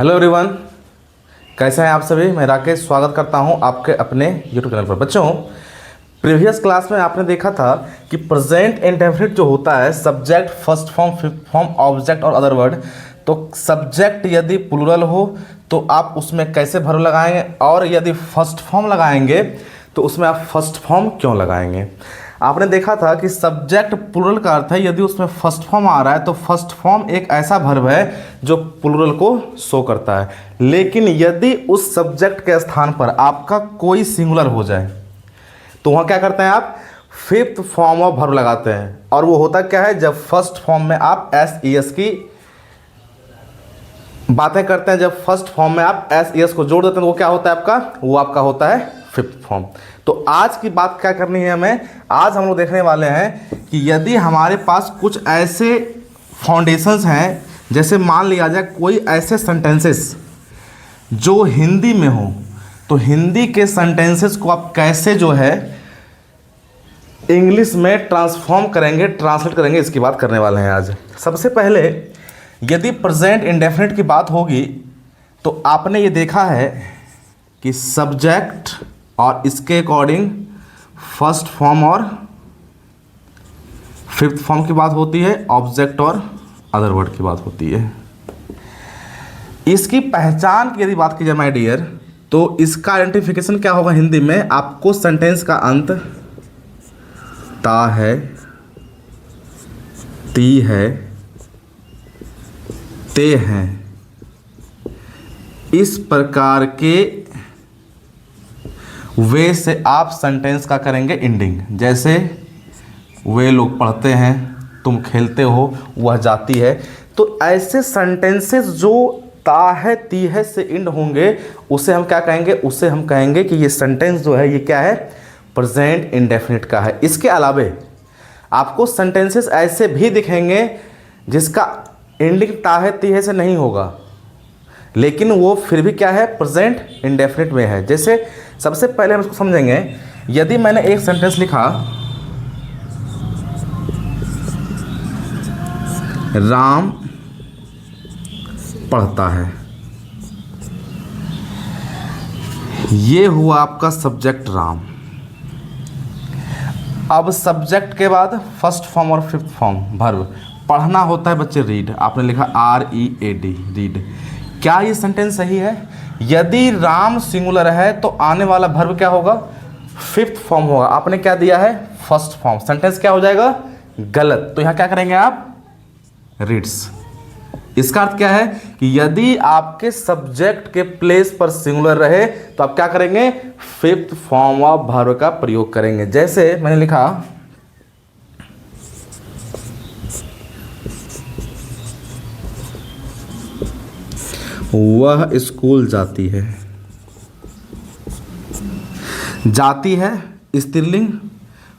Hello everyone, कैसे हैं आप सभी। मैं राकेश स्वागत करता हूं आपके अपने यूट्यूब चैनल पर। बच्चों, प्रीवियस क्लास में आपने देखा था कि प्रेजेंट इंडेफिनिट जो होता है subject, first form, fifth form, object और अदर वर्ड। तो सब्जेक्ट यदि प्लूरल हो तो आप उसमें कैसे वर्ब लगाएंगे, और यदि फर्स्ट फॉर्म लगाएंगे तो उसमें आप फर्स्ट फॉर्म क्यों लगाएंगे। आपने देखा था कि सब्जेक्ट प्लूरल का अर्थ है यदि उसमें फर्स्ट फॉर्म आ रहा है तो फर्स्ट फॉर्म एक ऐसा वर्ब है जो प्लूरल को शो करता है। लेकिन यदि उस सब्जेक्ट के स्थान पर आपका कोई सिंगुलर हो जाए तो वहाँ क्या करते हैं, आप फिफ्थ फॉर्म ऑफ वर्ब लगाते हैं। और वो होता क्या है, जब फर्स्ट फॉर्म में आप एस ई एस की बातें करते हैं, जब फर्स्ट फॉर्म में आप एस ई एस को जोड़ देते हैं तो वो क्या होता है आपका, वो आपका होता है फिफ्थ फॉर्म। तो आज की बात क्या करनी है हमें, आज हम लोग देखने वाले हैं कि यदि हमारे पास कुछ ऐसे फाउंडेशंस हैं, जैसे मान लिया जाए कोई ऐसे सेंटेंसेस जो हिंदी में हो, तो हिंदी के सेंटेंसेस को आप कैसे जो है इंग्लिश में ट्रांसफॉर्म करेंगे, ट्रांसलेट करेंगे, इसकी बात करने वाले हैं आज। सबसे पहले यदि प्रेजेंट इंडेफिनिट की बात होगी तो आपने ये देखा है कि सब्जेक्ट और इसके अकॉर्डिंग फर्स्ट फॉर्म और फिफ्थ फॉर्म की बात होती है, ऑब्जेक्ट और अदर वर्ड की बात होती है। इसकी पहचान की यदि बात की जाए माय डियर, तो इसका आइडेंटिफिकेशन क्या होगा हिंदी में, आपको सेंटेंस का अंत ता है, ती है, ते हैं, इस प्रकार के वे से आप सेंटेंस का करेंगे एंडिंग। जैसे वे लोग पढ़ते हैं, तुम खेलते हो, वह जाती है। तो ऐसे सेंटेंसेस जो ता है, ती है से एंड होंगे उसे हम क्या कहेंगे, उसे हम कहेंगे कि ये सेंटेंस जो है ये क्या है, प्रेजेंट इंडेफिनिट का है। इसके अलावे आपको सेंटेंसेस ऐसे भी दिखेंगे जिसका एंडिंग ता है, ती है से नहीं होगा, लेकिन वो फिर भी क्या है, प्रेजेंट इंडेफिनिट में है। जैसे सबसे पहले हम इसको समझेंगे, यदि मैंने एक सेंटेंस लिखा राम पढ़ता है, ये हुआ आपका सब्जेक्ट राम। अब सब्जेक्ट के बाद फर्स्ट फॉर्म और फिफ्थ फॉर्म वर्ब, पढ़ना होता है बच्चे रीड, आपने लिखा READ रीड। क्या ये सेंटेंस सही है? यदि राम सिंगुलर है तो आने वाला वर्ब क्या होगा, फिफ्थ फॉर्म होगा। आपने क्या दिया है, फर्स्ट फॉर्म, सेंटेंस क्या हो जाएगा, गलत। तो यहां क्या करेंगे आप, रीड्स। इसका अर्थ क्या है कि यदि आपके सब्जेक्ट के प्लेस पर सिंगुलर रहे तो आप क्या करेंगे, फिफ्थ फॉर्म ऑफ वर्ब का प्रयोग करेंगे। जैसे मैंने लिखा वह स्कूल जाती है, जाती है स्त्रीलिंग,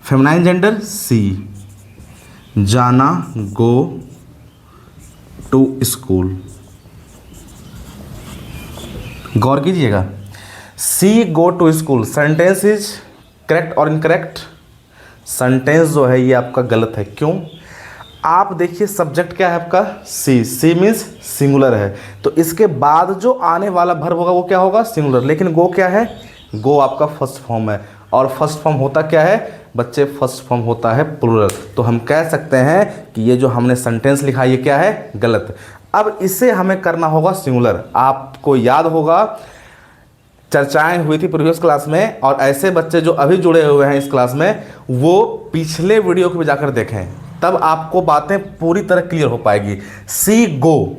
फेमिनाइन जेंडर सी, जाना गो टू स्कूल। गौर कीजिएगा, she go to school, sentence is correct और इनकरेक्ट। सेंटेंस जो है ये आपका गलत है। क्यों? आप देखिए सब्जेक्ट क्या है आपका, सी, सी मीन्स सिंगुलर है, तो इसके बाद जो आने वाला वर्ब होगा वो क्या होगा, सिंगुलर। लेकिन गो क्या है, गो आपका फर्स्ट फॉर्म है, और फर्स्ट फॉर्म होता क्या है बच्चे, फर्स्ट फॉर्म होता है प्लूरल। तो हम कह सकते हैं कि ये जो हमने सेंटेंस लिखा ये क्या है, गलत। अब इसे हमें करना होगा सिंगुलर। आपको याद होगा चर्चाएं हुई थी प्रीवियस क्लास में, और ऐसे बच्चे जो अभी जुड़े हुए हैं इस क्लास में वो पिछले वीडियो को भी जाकर देखें, तब आपको बातें पूरी तरह क्लियर हो पाएगी। सी गो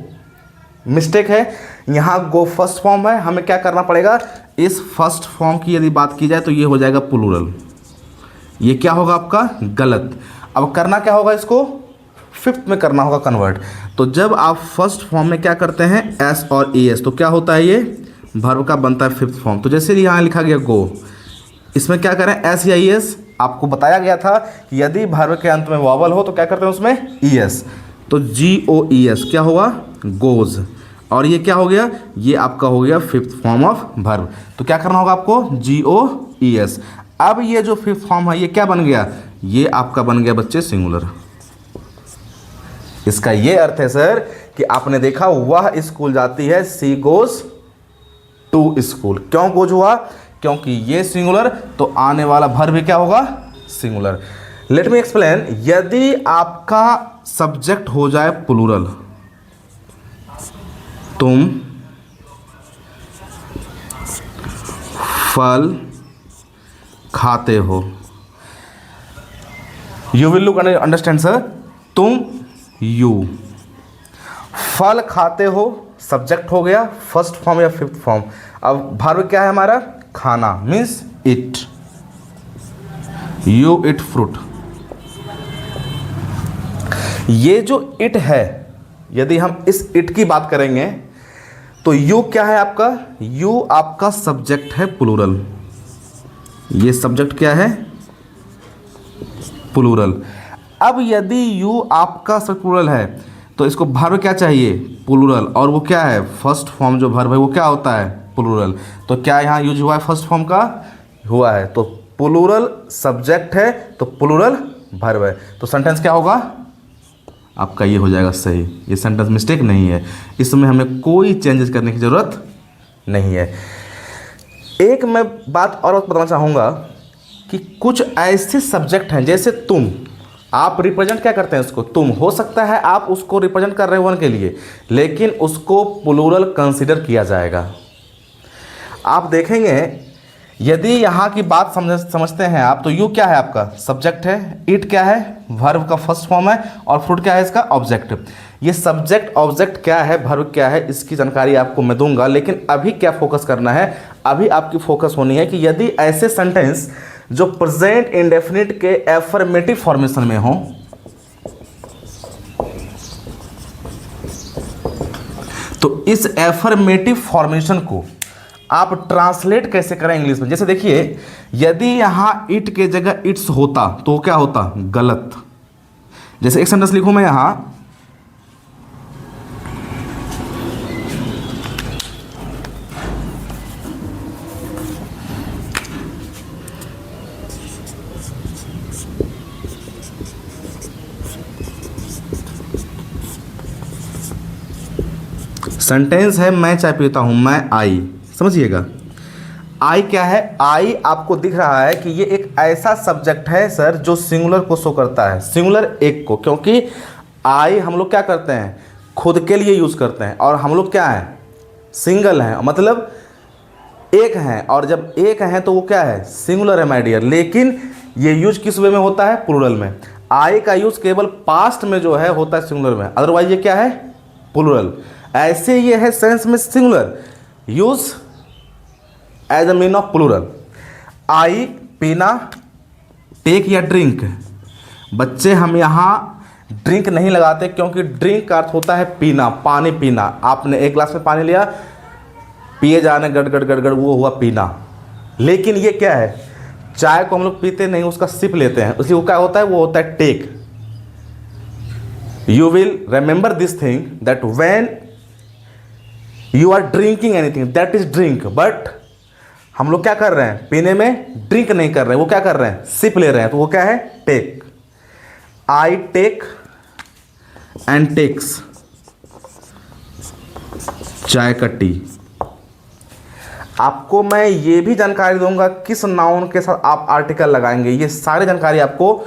मिस्टेक है, यहाँ गो फर्स्ट फॉर्म है, हमें क्या करना पड़ेगा, इस फर्स्ट फॉर्म की यदि बात की जाए तो ये हो जाएगा प्लूरल, ये क्या होगा आपका गलत। अब करना क्या होगा, इसको फिफ्थ में करना होगा कन्वर्ट। तो जब आप फर्स्ट फॉर्म में क्या करते हैं, एस और ई एस, तो क्या होता है, ये वर्ब का बनता है फिफ्थ फॉर्म। तो जैसे यहाँ लिखा गया गो, इसमें क्या करें, एस या ई एस। आपको बताया गया था कि यदि वर्ब के अंत में वॉवल हो तो क्या करते हैं उसमें ई एस, तो GOES क्या होगा, गोज। और ये क्या हो गया, ये आपका हो गया फिफ्थ फॉर्म ऑफ वर्ब। तो क्या करना होगा आपको, GOES। अब ये जो फिफ्थ फॉर्म है ये क्या बन गया, ये आपका बन गया बच्चे सिंगुलर। इसका ये अर्थ है सर कि आपने देखा वह स्कूल जाती है, सी गोज टू स्कूल। क्यों गोज हुआ? क्योंकि ये सिंगुलर, तो आने वाला वर्ब भी क्या होगा? सिंगुलर। Let me explain. यदि आपका सब्जेक्ट हो जाए प्लूरल, तुम फल खाते हो, you will look understand sir, तुम यू फल खाते हो, सब्जेक्ट हो गया फर्स्ट फॉर्म या फिफ्थ फॉर्म। अब वर्ब क्या है हमारा? खाना, means it, you it fruit. ये जो इट है, यदि हम इस इट की बात करेंगे तो यू क्या है आपका? यू आपका सब्जेक्ट है प्लूरल। ये सब्जेक्ट क्या है? प्लूरल। अब यदि यू आपका सब प्लूरल है तो इसको वर्ब क्या चाहिए? प्लूरल। और वो क्या है? फर्स्ट फॉर्म जो वर्ब है वो क्या होता है? प्लूरल। तो क्या यहाँ यूज हुआ है? फर्स्ट फॉर्म का हुआ है। तो प्लूरल सब्जेक्ट है तो प्लूरल वर्ब है। तो सेंटेंस क्या होगा आपका? ये हो जाएगा सही। ये सेंटेंस मिस्टेक नहीं है, इसमें हमें कोई चेंजेस करने की ज़रूरत नहीं है। एक मैं बात और बताना चाहूँगा कि कुछ ऐसे सब्जेक्ट हैं, जैसे तुम, आप रिप्रेजेंट क्या करते हैं उसको? तुम। हो सकता है आप उसको रिप्रेजेंट कर रहे हो वन के लिए, लेकिन उसको प्लूरल कंसीडर किया जाएगा। आप देखेंगे यदि यहाँ की बात समझते हैं आप, तो यू क्या है आपका? सब्जेक्ट है। इट क्या है? वर्ब का फर्स्ट फॉर्म है। और फ्रूट क्या है इसका? ऑब्जेक्ट। ये सब्जेक्ट ऑब्जेक्ट क्या है, वर्ब क्या है, इसकी जानकारी आपको मैं दूंगा। लेकिन अभी क्या फोकस करना है? अभी आपकी फोकस होनी है कि यदि ऐसे सेंटेंस जो प्रेजेंट इंडेफिनिट के एफर्मेटिव फॉर्मेशन में हो, तो इस एफर्मेटिव फॉर्मेशन को आप ट्रांसलेट कैसे करें इंग्लिश में? जैसे देखिए, यदि यहां इट के जगह इट्स होता तो क्या होता? गलत। जैसे एक सेंटेंस लिखूं मैं यहां, सेंटेंस है मैं चाय पीता हूं, मैं आई। समझिएगा, आई क्या है? आई आपको दिख रहा है कि ये एक ऐसा सब्जेक्ट है सर जो सिंगुलर को शो करता है, सिंगुलर एक को। क्योंकि आई हम लोग क्या करते हैं? खुद के लिए यूज़ करते हैं। और हम लोग क्या है? सिंगल हैं, मतलब एक हैं। और जब एक हैं तो वो क्या है? सिंगुलर है माय डियर। लेकिन ये यूज किस वे में होता है? प्लूरल में। आई का यूज केवल पास्ट में जो है होता है सिंगुलर में, अदरवाइज ये क्या है? प्लूरल। ऐसे ये है सेंस में singular, use as a mean of plural. I पीना, टेक या ड्रिंक। बच्चे हम यहाँ ड्रिंक नहीं लगाते, क्योंकि ड्रिंक का अर्थ होता है पीना, पानी पीना। आपने एक गिलास में पानी लिया, पिए जाने गड़ गड़ गड़ गड़, वो हुआ पीना। लेकिन ये क्या है? चाय को हम लोग पीते नहीं, उसका सिप लेते हैं, उसलिए वो क्या होता है? वो होता है take. You will remember this thing that when you are drinking anything that is drink, but हम लोग क्या कर रहे हैं? पीने में ड्रिंक नहीं कर रहे हैं, वो क्या कर रहे हैं? सिप ले रहे हैं, तो वो क्या है? Take. I take and takes, चाय का टी। आपको मैं ये भी जानकारी दूंगा किस नाउन के साथ आप आर्टिकल लगाएंगे। ये सारी जानकारी आपको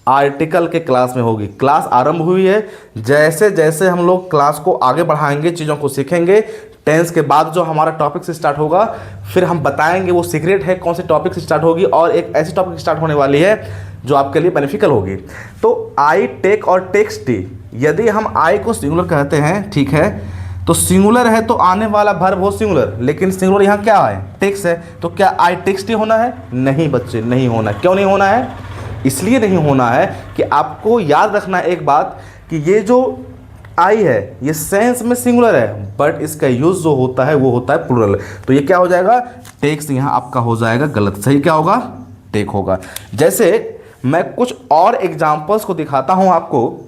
आर्टिकल के क्लास में होगी। क्लास आरंभ हुई है, जैसे जैसे हम लोग क्लास को आगे बढ़ाएंगे, चीज़ों को सीखेंगे, टेंस के बाद जो हमारा टॉपिक से स्टार्ट होगा, फिर हम बताएंगे वो सीक्रेट है कौन से टॉपिक से स्टार्ट होगी। और एक ऐसी टॉपिक स्टार्ट होने वाली है जो आपके लिए बेनिफिकल होगी। तो आई टेक और टेक्स टी, यदि हम आई को सिंगुलर कहते हैं, ठीक है, तो सिंगुलर है तो आने वाला वर्ब हो सिंगुलर, लेकिन सिंगुलर यहाँ क्या है? टेक्स है। तो क्या आई टेक्स टी होना है? नहीं बच्चे, नहीं होना है। क्यों नहीं होना है? इसलिए नहीं होना है कि आपको याद रखना एक बात कि ये जो आई है ये सेंस में सिंगुलर है, बट इसका यूज जो होता है वो होता है प्लूरल। तो ये क्या हो जाएगा? टेक्स यहाँ आपका हो जाएगा गलत। सही क्या होगा? टेक होगा। जैसे मैं कुछ और एग्जांपल्स को दिखाता हूं आपको।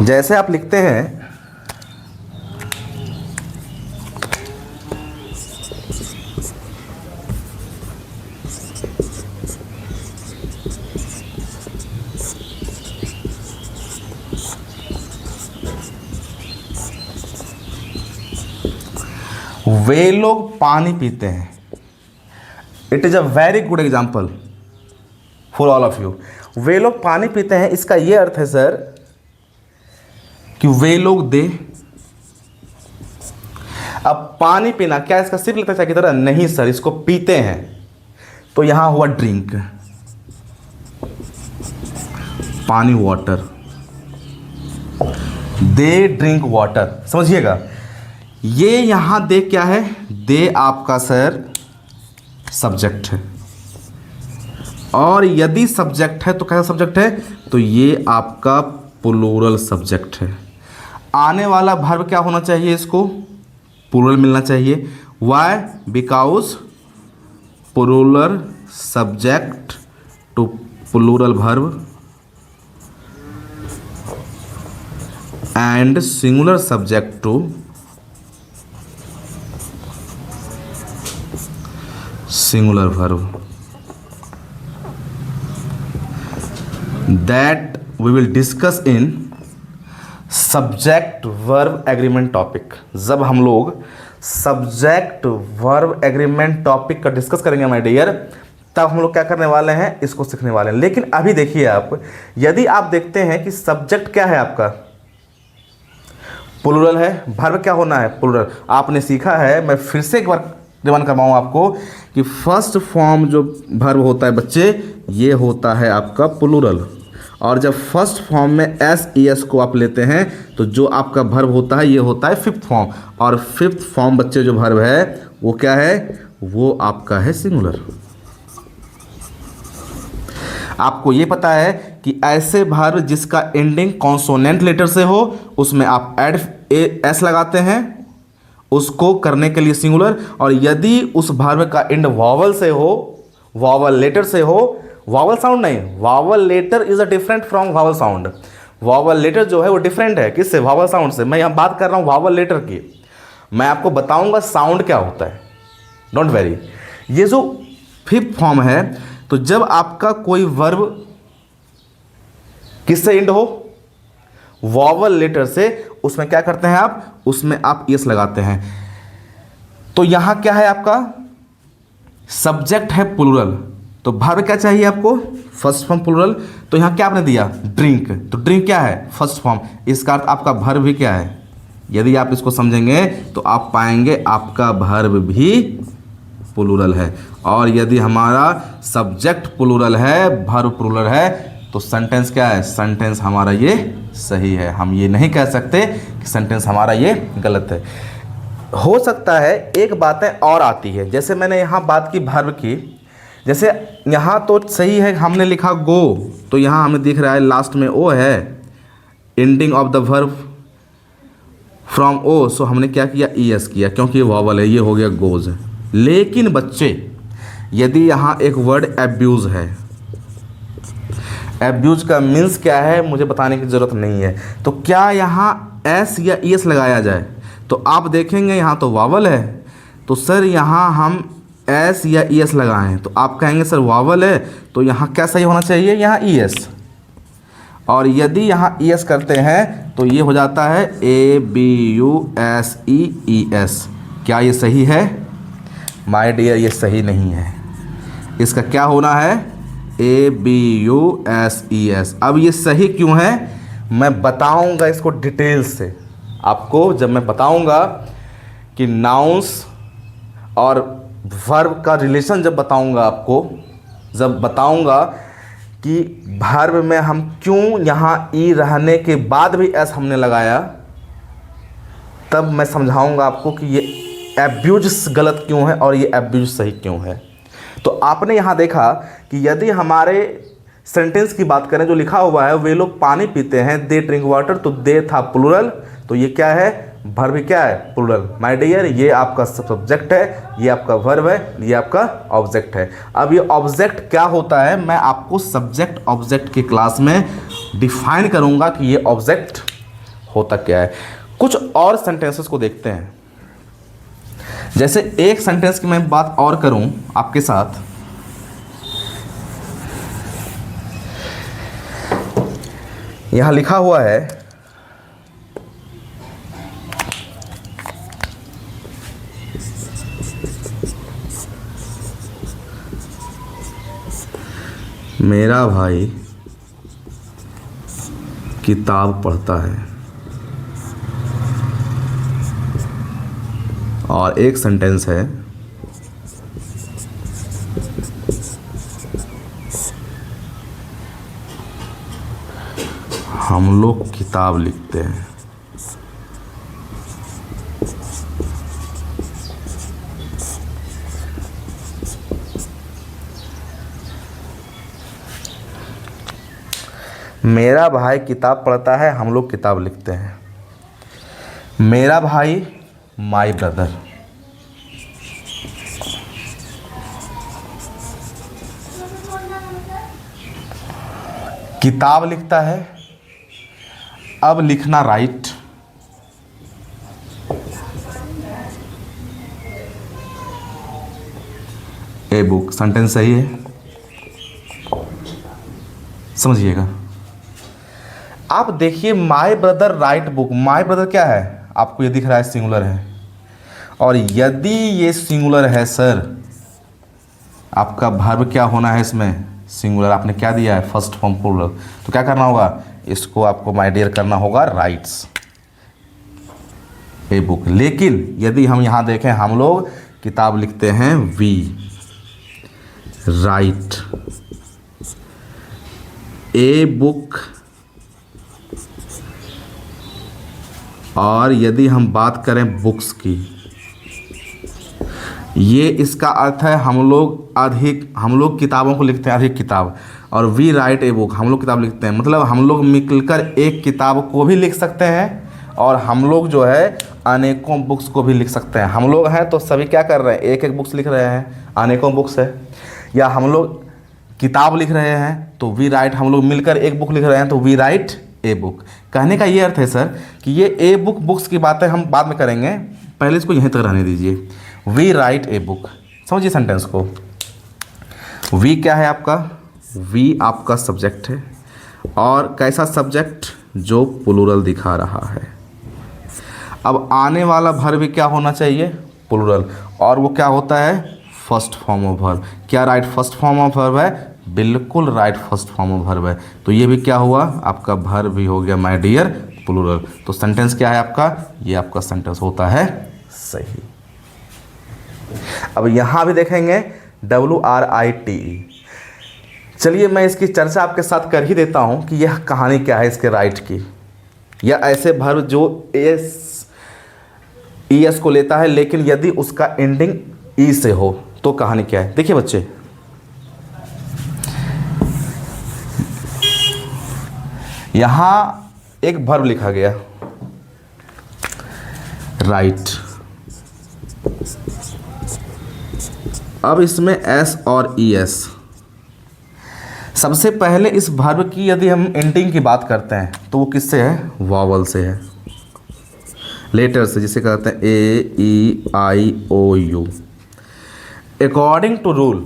जैसे आप लिखते हैं, वे लोग पानी पीते हैं। It is a very good example for all of you. वे लोग पानी पीते हैं, इसका ये अर्थ है सर कि वे लोग दे। अब पानी पीना क्या इसका सिर्फ लगता है की तरह? नहीं सर, इसको पीते हैं, तो यहां हुआ ड्रिंक, पानी, वाटर। दे ड्रिंक वाटर, समझिएगा। ये यहां दे क्या है? दे आपका सर सब्जेक्ट है, और यदि सब्जेक्ट है तो कैसा सब्जेक्ट है? तो ये आपका प्लूरल सब्जेक्ट है। आने वाला वर्ब क्या होना चाहिए? इसको प्लूरल मिलना चाहिए। Why? Because plural subject to plural verb and singular subject to singular verb that we will discuss in subject verb agreement topic. जब हम लोग सब्जेक्ट वर्ब एग्रीमेंट टॉपिक का डिस्कस करेंगे माय डियर, तब हम लोग क्या करने वाले हैं? इसको सीखने वाले हैं। लेकिन अभी देखिए आप, यदि आप देखते हैं कि सब्जेक्ट क्या है आपका? प्लूरल है। वर्ब क्या होना है? प्लूरल। आपने सीखा है, मैं फिर से एक बार रिवाइंड करवाऊँ आपको कि फर्स्ट फॉर्म जो वर्ब होता है बच्चे, ये होता है आपका प्लूरल। और जब फर्स्ट फॉर्म में एस ई एस को आप लेते हैं तो जो आपका वर्ब होता है ये होता है फिफ्थ फॉर्म। और फिफ्थ फॉर्म बच्चे जो वर्ब है वो क्या है? वो आपका है सिंगुलर। आपको ये पता है कि ऐसे वर्ब जिसका एंडिंग कॉन्सोनेंट लेटर से हो उसमें आप एड एस लगाते हैं, उसको करने के लिए सिंगुलर। और यदि उस वर्ब का एंड वॉवल से हो, वॉवल लेटर से हो, वॉवल साउंड नहीं, vowel letter is a different from vowel sound. Vowel letter जो है वो डिफरेंट है किससे? वॉवल साउंड से। मैं यहाँ बात कर रहा हूँ वॉवल लेटर की। मैं आपको बताऊंगा साउंड क्या होता है, डोंट वेरी। ये जो फिफ्थ फॉर्म है, तो जब आपका कोई वर्ब किससे एंड हो? वॉवल लेटर से, उसमें क्या करते हैं आप? उसमें आप एस लगाते हैं। तो यहां क्या है आपका? सब्जेक्ट है प्लूरल, तो वर्ब क्या चाहिए आपको? First form plural. तो यहां क्या आपने दिया? ड्रिंक। तो ड्रिंक क्या है? First form. इसका अर्थ आपका वर्ब भी क्या है? यदि आप इसको समझेंगे तो आप पाएंगे आपका वर्ब भी प्लूरल है। और यदि हमारा सब्जेक्ट प्लूरल है, वर्ब प्लूरल है, तो सेंटेंस क्या है? सेंटेंस हमारा ये सही है। हम ये नहीं कह सकते कि सेंटेंस हमारा ये गलत है। हो सकता है एक बातें और आती है, जैसे मैंने यहाँ बात की वर्ब की, जैसे यहाँ तो सही है, हमने लिखा गो, तो यहाँ हमें दिख रहा है लास्ट में ओ है, ending of the verb from O, so हमने क्या किया? ई एस किया, क्योंकि ये वॉवल है, ये हो गया गोज। लेकिन बच्चे यदि यहाँ एक वर्ड एब्यूज़ है, एब्यूज का मीन्स क्या है मुझे बताने की ज़रूरत नहीं है, तो क्या यहाँ एस या ई एस लगाया जाए? तो आप देखेंगे यहाँ तो वावल है, तो सर यहाँ हम एस या ई एस लगाएं, तो आप कहेंगे सर वावल है तो यहाँ क्या सही होना चाहिए? यहाँ ई एस। और यदि यहाँ ई एस करते हैं तो ये हो जाता है A B U S E E S. क्या ये सही है? माय डियर ये सही नहीं है। इसका क्या होना है? A B U S E S. अब ये सही क्यों है मैं बताऊंगा इसको डिटेल से आपको, जब मैं बताऊंगा कि नाउंस और वर्ब का रिलेशन जब बताऊंगा आपको, जब बताऊंगा कि वर्ब में हम क्यों यहाँ ई रहने के बाद भी एस हमने लगाया, तब मैं समझाऊंगा आपको कि ये एब्यूज गलत क्यों है और ये एब्यूज सही क्यों है। तो आपने यहाँ देखा कि यदि हमारे सेंटेंस की बात करें जो लिखा हुआ है वे लोग पानी पीते हैं, दे ड्रिंक वाटर, तो दे था प्लूरल, तो ये क्या है? वर्ब क्या है? प्लूरल। माय डियर ये आपका सब्जेक्ट है, ये आपका वर्ब है, ये आपका ऑब्जेक्ट है। अब ये ऑब्जेक्ट क्या होता है मैं आपको सब्जेक्ट ऑब्जेक्ट की क्लास में डिफाइन करूंगा कि ये ऑब्जेक्ट होता क्या है। कुछ और सेंटेंसेस को देखते हैं। जैसे एक सेंटेंस की मैं बात और करूं आपके साथ, यहां लिखा हुआ है मेरा भाई किताब पढ़ता है, और एक सेंटेंस है हम लोग किताब लिखते हैं। मेरा भाई किताब पढ़ता है, हम लोग किताब लिखते हैं। मेरा भाई माय ब्रदर, किताब लिखता है। अब लिखना राइट, ए बुक, सेंटेंस सही है, समझिएगा। आप देखिए my brother right book, my brother क्या है आपको ये दिख रहा है, सिंगुलर है। और यदि ये सिंगुलर है सर, आपका वर्ब क्या होना है इसमें, सिंगुलर। आपने क्या दिया है, फर्स्ट फॉर्म प्लूरल, तो क्या करना होगा, इसको आपको माय डियर करना होगा राइट्स ए बुक। लेकिन यदि हम यहाँ देखें, हम लोग किताब लिखते हैं, वी राइट ए बुक। और यदि हम बात करें बुक्स की, ये इसका अर्थ है हम लोग किताबों को लिखते हैं, अधिक किताब। और वी राइट ए बुक, हम लोग किताब लिखते हैं, मतलब हम लोग मिलकर एक किताब को भी लिख सकते हैं, और हम लोग जो है अनेकों बुक्स को भी लिख सकते हैं। हम लोग हैं तो सभी क्या कर रहे हैं, एक एक बुक्स लिख रहे हैं, अनेकों बुक्स है। या हम लोग किताब लिख रहे हैं तो वी राइट, हम लोग मिलकर एक बुक लिख रहे हैं तो वी राइट ए बुक। कहने का ये अर्थ है सर कि ये ए बुक बुक्स की बातें हम बाद में करेंगे, पहले इसको यहीं तक रहने दीजिए। वी राइट ए बुक, समझिए सेंटेंस को। वी क्या है आपका, वी आपका सब्जेक्ट है, और कैसा सब्जेक्ट, जो प्लूरल दिखा रहा है। अब आने वाला वर्ब क्या होना चाहिए, प्लूरल, और वो क्या होता है, फर्स्ट फॉर्म ऑफ वर्ब। क्या right first form of verb है, बिल्कुल right first form of verb है। तो ये भी क्या हुआ, आपका वर्ब भी हो गया माय डियर प्लूरल। तो सेंटेंस क्या है आपका, ये आपका सेंटेंस होता है सही। अब यहाँ भी देखेंगे WRITE। चलिए मैं इसकी चर्चा आपके साथ कर ही देता हूँ कि यह कहानी क्या है इसके राइट की, या ऐसे वर्ब जो ES को लेता है, लेकिन यदि उसका एंडिंग ई से हो तो कहानी क्या है। देखिए बच्चे, यहाँ एक वर्ब लिखा गया राइट। अब इसमें S और ES। सबसे पहले इस वर्ब की यदि हम एंडिंग की बात करते हैं तो वो किससे है, वॉवल से है, लेटर से, जिसे कहते हैं AEIOU। अकॉर्डिंग टू रूल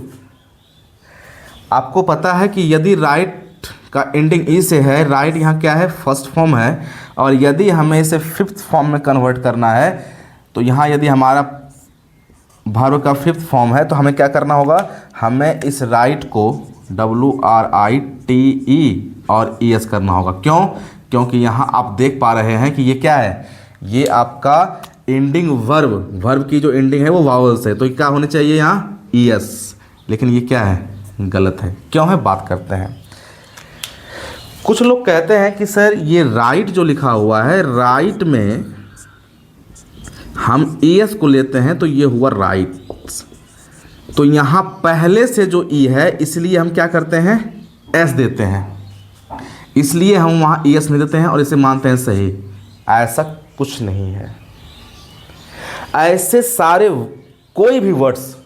आपको पता है कि यदि राइट का एंडिंग ई से है, राइट यहाँ क्या है, फर्स्ट फॉर्म है, और यदि हमें इसे फिफ्थ फॉर्म में कन्वर्ट करना है तो यहाँ यदि हमारा वर्ब का फिफ्थ फॉर्म है तो हमें क्या करना होगा, हमें इस राइट को WRITE और ES करना होगा। क्यों, क्योंकि यहाँ आप देख पा रहे हैं कि ये क्या है, ये आपका एंडिंग वर्ब की जो एंडिंग है वो वावल्स है, तो क्या होने चाहिए यहाँ ES, लेकिन ये क्या है, गलत है। क्यों है, बात करते हैं। कुछ लोग कहते हैं कि सर ये राइट जो लिखा हुआ है, राइट में हम ES को लेते हैं तो ये हुआ राइट, तो यहाँ पहले से जो E है इसलिए हम क्या करते हैं, S देते हैं, इसलिए हम वहाँ ES नहीं देते हैं और इसे मानते हैं सही। ऐसा कुछ नहीं है। ऐसे सारे कोई भी वर्ड्स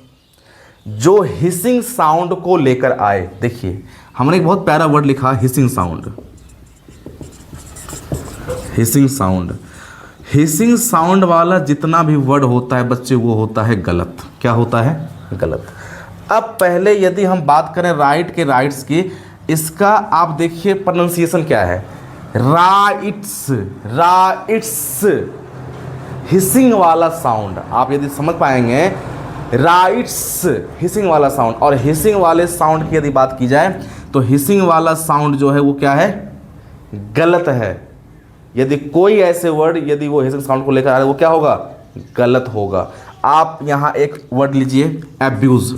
जो हिसिंग साउंड को लेकर आए, देखिए हमने एक बहुत प्यारा वर्ड लिखा, hissing sound. Hissing sound, hissing sound वाला जितना भी वर्ड होता है बच्चे, वो होता है गलत। क्या होता है, गलत। अब पहले यदि हम बात करें राइट के राइट्स की, इसका आप देखिए प्रोनाउंसिएशन क्या है, राइट्स, राइट्स, हिसिंग वाला साउंड। आप यदि समझ पाएंगे, राइट्स हिसिंग वाला साउंड, और हिसिंग वाले साउंड की यदि बात की जाए तो हिसिंग वाला साउंड जो है वो क्या है, गलत है। यदि कोई ऐसे वर्ड यदि वो हिसिंग साउंड को लेकर आ रहा है वो क्या होगा, गलत होगा। आप यहाँ एक वर्ड लीजिए एब्यूज़,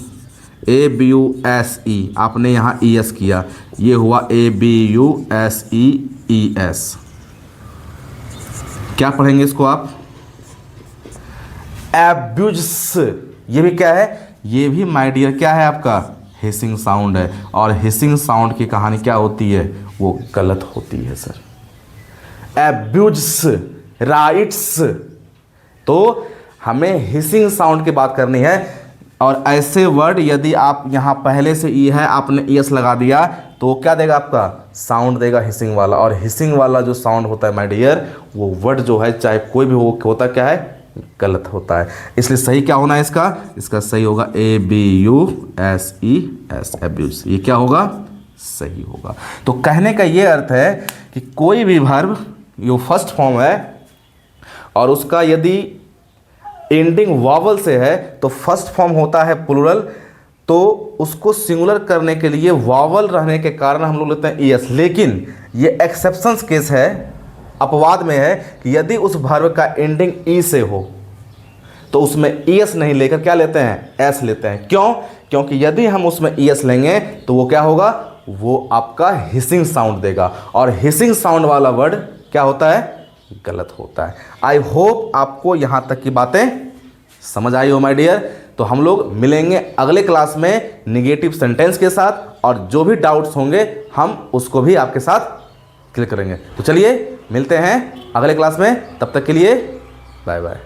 ABUSE, आपने यहाँ ES किया, ये हुआ ABUSEES। क्या पढ़ेंगे इसको आप, एब्यूज़। ये भी क्या है, ये भी माय डियर क्या है आपका, हिसिंग साउंड है। और हिसिंग साउंड की कहानी क्या होती है, वो गलत होती है सर। Abuse, rights. तो हमें हिसिंग साउंड की बात करनी है। और ऐसे वर्ड यदि आप यहाँ पहले से ई है आपने ES लगा दिया तो क्या देगा, आपका साउंड देगा हिसिंग वाला। और हिसिंग वाला जो साउंड होता है माय डियर, वो वर्ड जो है चाहे कोई भी हो होता क्या है, गलत होता है। इसलिए सही क्या होना है इसका सही होगा ABUSES, एब्यूज। ये क्या होगा, सही होगा। तो कहने का ये अर्थ है कि कोई भी वर्ब जो फर्स्ट फॉर्म है और उसका यदि एंडिंग वॉवल से है तो फर्स्ट फॉर्म होता है प्लूरल, तो उसको सिंगुलर करने के लिए वॉवल रहने के कारण हम लोग लेते हैं ES। लेकिन ये एक्सेप्शंस केस है, अपवाद में है कि यदि उस वर्ब का एंडिंग E से हो तो उसमें ES नहीं लेकर क्या लेते हैं, S लेते हैं। क्यों, क्योंकि यदि हम उसमें ES लेंगे तो वो क्या होगा, वो आपका हिसिंग साउंड देगा। और हिसिंग साउंड वाला वर्ड क्या होता है, गलत होता है। आई होप आपको यहाँ तक की बातें समझ आई हो माय डियर। तो हम लोग मिलेंगे अगले क्लास में निगेटिव सेंटेंस के साथ, और जो भी डाउट्स होंगे हम उसको भी आपके साथ क्लियर करेंगे। तो चलिए मिलते हैं अगले क्लास में, तब तक के लिए बाय बाय।